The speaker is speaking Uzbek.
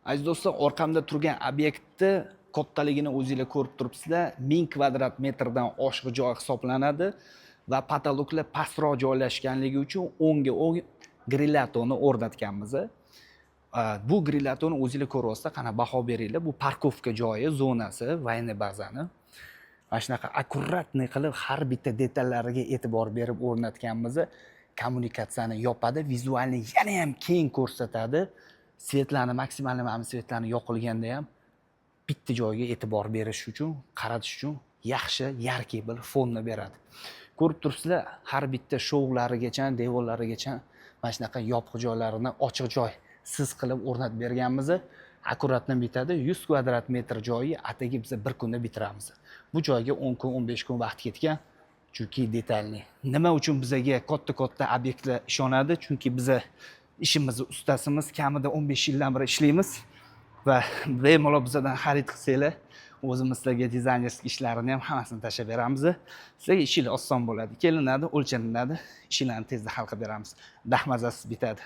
Aziz do'stlar, orqamda turgan obyektni kattaligini o'zingizlar ko'rib turibsizlar. 1000 kvadrat metrdan oshiq joy hisoblanadi va patologlar pastroq joylashganligi uchun o'ngga o'ng grillatonni o'rnatganmiz. Bu grillatonni o'zingizlar ko'ryapsizlar, qana baho beringlar. Bu parkovka joyi, zonasi, vayni bazani. Mana shunaqa akkuratniy qilib har bitta detallariga e'tibor berib o'rnatganmiz. Kommunikatsiyani yopadi, vizualni yana ham keng ko'rsatadi. Svetlarni maksimal svetlarni yoqilganda ham bitta joyga e'tibor berish uchun, qaratish uchun yaxshi yarki bir fonni beradi. Ko'rib turibsizlar, har bitta shouglarigacha, devorlarigacha mana shunaqa yopiq joylarini ochiq joy siz qilib o'rnatib berganmiz. Akkuratni bitadi. 100 kvadrat metr joyi atigi biz bir kunda bitiramiz. Bu joyga 10 kun, 15 kun vaqt ketgan. Chunki detalli. Nima uchun bizga katta obyektlar ishonadi? Chunki biz ishimizni ustasimiz, kamida 15 yildan beri ishlaymiz va bemalol bizdan xarid qilsanglar, o'zimiz sizlarga dizaynerlik ishlarini ham hammasini tashlab beramiz. Sizlarga ishingiz oson bo'ladi. Kelinadi, o'lchanadi, ishlarni tezda hal qilib beramiz. Dahmazasiz bitadi.